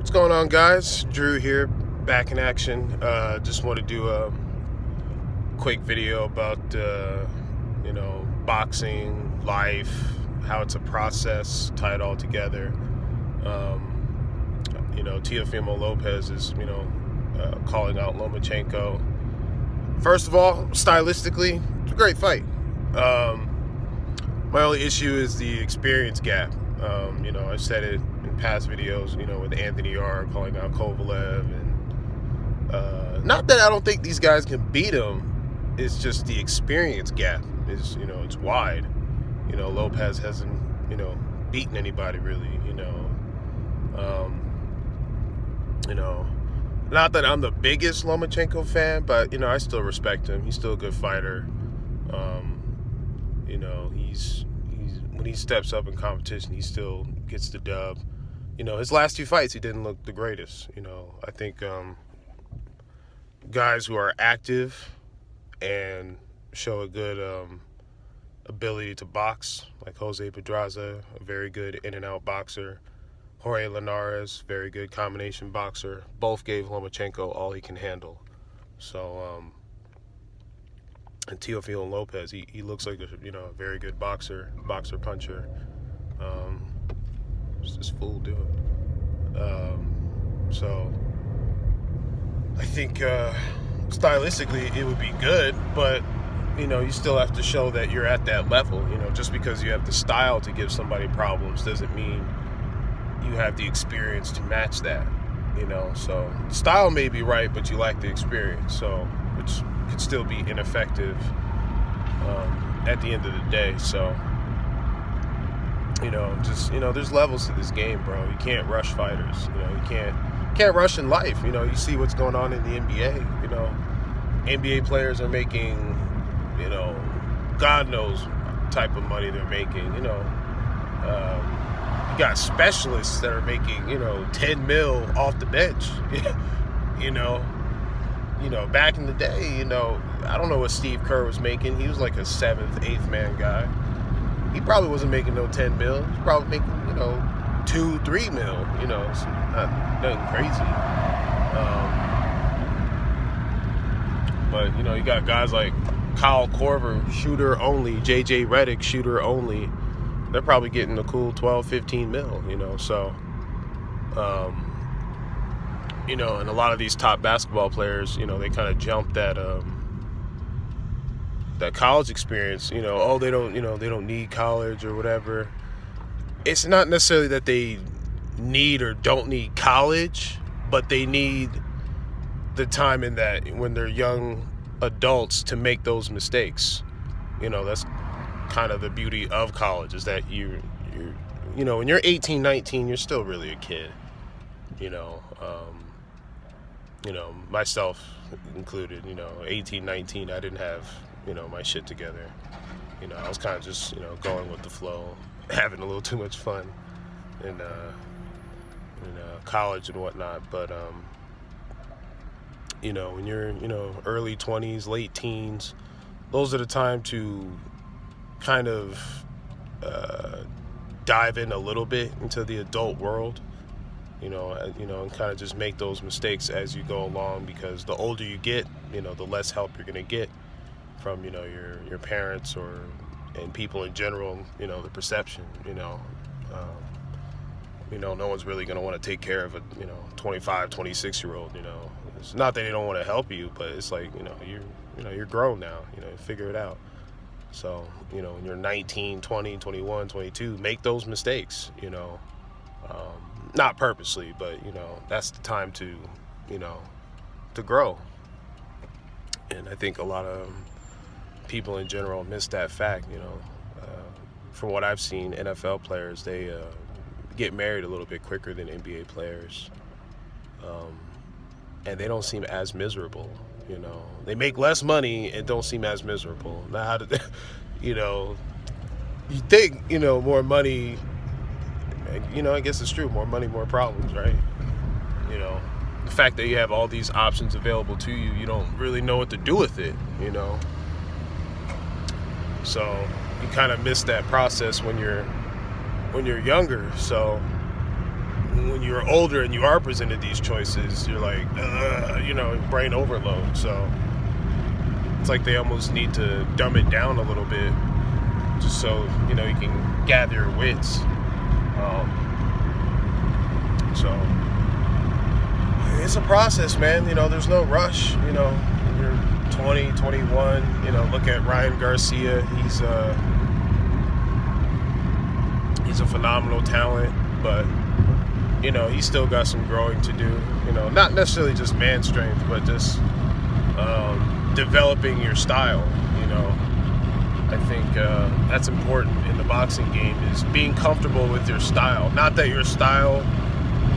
What's going on, guys? Drew here, back in action. Just want to do a quick video about boxing, life, how it's a process, tie it all together. Teofimo Lopez is calling out Lomachenko. First of all, stylistically, it's a great fight. My only issue is the experience gap. I've said it in past videos, with Anthony R calling out Kovalev, and not that I don't think these guys can beat him. It's just the experience gap is, it's wide. Lopez hasn't, beaten anybody really. Not that I'm the biggest Lomachenko fan, but I still respect him. He's still a good fighter. He's when he steps up in competition, he still gets the dub. His last two fights, he didn't look the greatest. I think guys who are active and show a good ability to box, like Jose Pedraza, a very good in-and-out boxer. Jorge Linares, very good combination boxer. Both gave Lomachenko all he can handle. So, and Teofimo Lopez, he looks like a very good boxer puncher. What's this fool doing? So I think stylistically it would be good, but you still have to show that you're at that level. Just because you have the style to give somebody problems doesn't mean you have the experience to match that. So style may be right, but you lack the experience, so which could still be ineffective at the end of the day. So there's levels to this game, bro. You can't rush fighters. You can't rush in life. You see what's going on in the NBA. NBA players are making God knows type of money they're making. You got specialists that are making 10 mil off the bench. Back in the day, I don't know what Steve Kerr was making. He was like a 7th, 8th man guy. He probably wasn't making no 10 mil. He was probably making 2, 3 mil. So nothing crazy. But you got guys like Kyle Korver, shooter only, JJ Redick, shooter only. They're probably getting a cool 12, 15 mil, so, and a lot of these top basketball players, they kind of jump that college experience, they don't need college or whatever. It's not necessarily that they need or don't need college, but they need the time in that when they're young adults to make those mistakes. That's kind of the beauty of college, is that you're when you're 18, 19, you're still really a kid. Myself included, 18, 19, I didn't have, my shit together. I was kind of just, going with the flow, having a little too much fun in college and whatnot. But, when you're, early 20s, late teens, those are the time to kind of dive in a little bit into the adult world, and kind of just make those mistakes as you go along, because the older you get, the less help you're going to get from, your parents and people in general, the perception, no one's really going to want to take care of a, 25, 26-year-old, It's not that they don't want to help you, but it's like, you're grown now, figure it out. So, when you're 19, 20, 21, 22, make those mistakes, not purposely, but, that's the time to, to grow. And I think a lot of people in general miss that fact, from what I've seen, NFL players, they get married a little bit quicker than NBA players. And they don't seem as miserable. They make less money and don't seem as miserable. Now, how did they, you think, more money, I guess it's true, more money, more problems, right? The fact that you have all these options available to you, you don't really know what to do with it, So you kind of miss that process when you're younger. So when you're older and you are presented these choices, you're like, brain overload. So it's like they almost need to dumb it down a little bit, just so you can gather your wits. So it's a process, man. There's no rush. When you're 20, 21, look at Ryan Garcia. He's a phenomenal talent, but he's still got some growing to do. Not necessarily just man strength, but just developing your style. I think that's important in the boxing game, is being comfortable with your style. Not that your style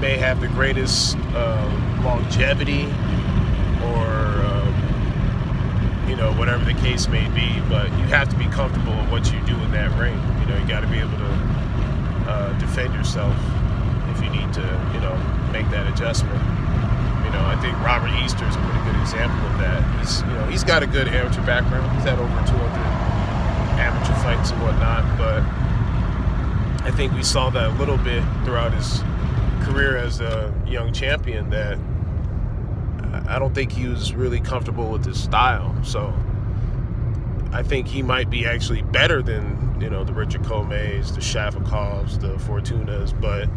may have the greatest longevity or whatever the case may be, but you have to be comfortable with what you do in that ring. You got to be able to defend yourself if you need to make that adjustment. I think Robert Easter is a pretty good example of that. He's got a good amateur background. He's had over 200 amateur fights and whatnot, but I think we saw that a little bit throughout his career as a young champion, that I don't think he was really comfortable with his style. So I think he might be actually better than the Richard Comeys, the Shafikovs, the Fortunas, but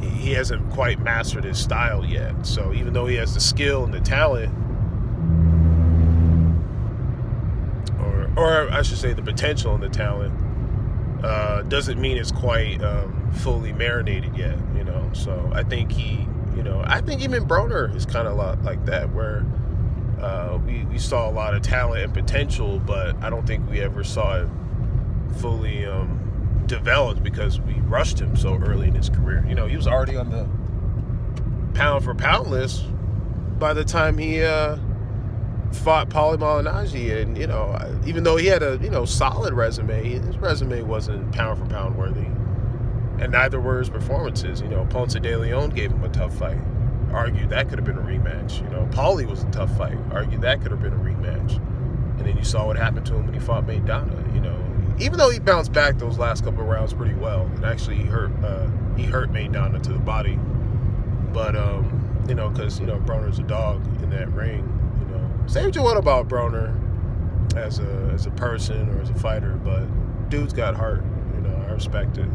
he hasn't quite mastered his style yet. So even though he has the skill and the talent, or I should say the potential and the talent, doesn't mean it's quite fully marinated yet. So I think I think even Broner is kind of a lot like that, where we saw a lot of talent and potential, but I don't think we ever saw it fully developed because we rushed him so early in his career. He was already on the pound for pound list by the time he fought Paulie Malignaggi, and even though he had a solid resume, his resume wasn't pound for pound worthy, and neither were his performances. Ponce de Leon gave him a tough fight. Argued that could have been a rematch. Paulie was a tough fight. Argued that could have been a rematch. And then you saw what happened to him when he fought Maidana. Even though he bounced back those last couple of rounds pretty well, and actually he hurt Maidana to the body. But because Broner's a dog in that ring. Say what you want about Broner as a person or as a fighter, but dude's got heart. I respect it.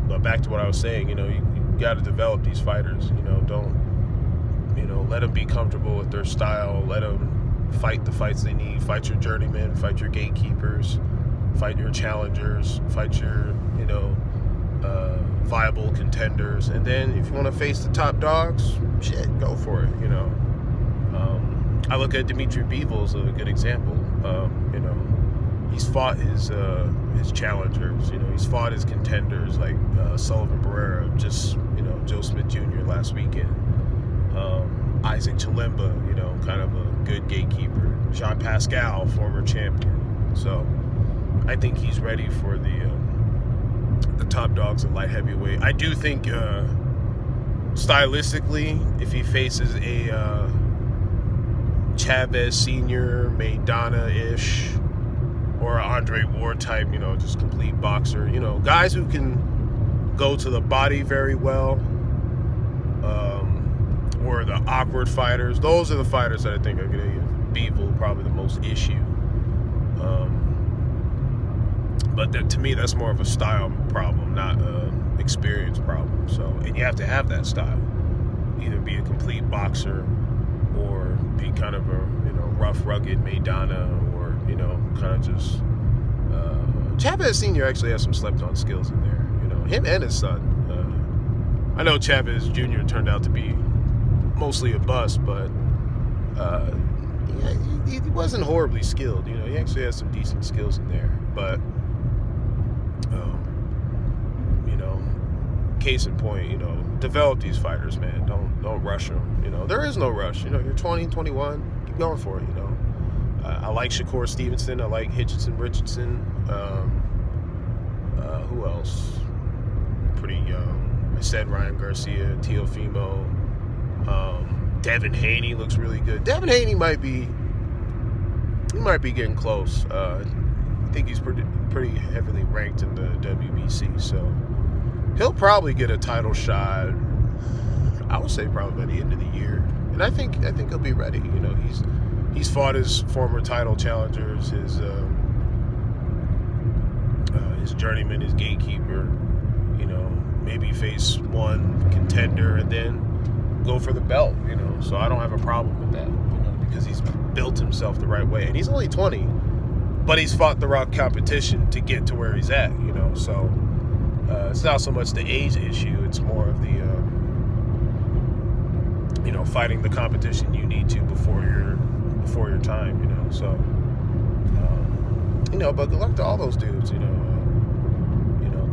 But back to what I was saying, you got to develop these fighters. Don't let them be comfortable with their style. Let them fight the fights they need. Fight your journeymen. Fight your gatekeepers. Fight your challengers. Fight your viable contenders. And then if you want to face the top dogs, shit, go for it. I look at Dimitri Bivol as a good example. He's fought his challengers. He's fought his contenders like Sullivan Barrera, just Joe Smith Jr. last weekend. Isaac Chilemba, kind of a good gatekeeper. Jean Pascal, former champion. So I think he's ready for the top dogs at light heavyweight. I do think stylistically, if he faces a Chavez Sr., Maidana-ish, or an Andre Ward type, just complete boxer, guys who can go to the body very well, or the awkward fighters. Those are the fighters that I think are going to give Bivol probably the most issue. But to me, that's more of a style problem, not an experience problem. So, and you have to have that style. Either be a complete boxer or be kind of a rough, rugged Maidana, or kind of just Chavez Sr. actually has some slept-on skills in there. Him and his son. I know Chavez Jr. turned out to be mostly a bust, but he wasn't horribly skilled. He actually has some decent skills in there. But case in point, develop these fighters, man. Don't rush them. There is no rush. You're 20, 21. Keep going for it. I like Shakur Stevenson. I like Hitchinson Richardson. Who else? Pretty young. I said Ryan Garcia, Teofimo. Devin Haney looks really good. Devin Haney might be getting close. I think he's pretty heavily ranked in the WBC, so he'll probably get a title shot. I would say probably by the end of the year, and I think he'll be ready. You know, he's fought his former title challengers, his journeyman, his gatekeeper. You know, maybe face one contender and then go for the belt. You know, so I don't have a problem with that. You know, because he's built himself the right way, and he's only 20, but he's fought the rough competition to get to where he's at. You know, so it's not so much the age issue; it's more of the fighting the competition you need to before your time, you know. So, but good luck to all those dudes, you know.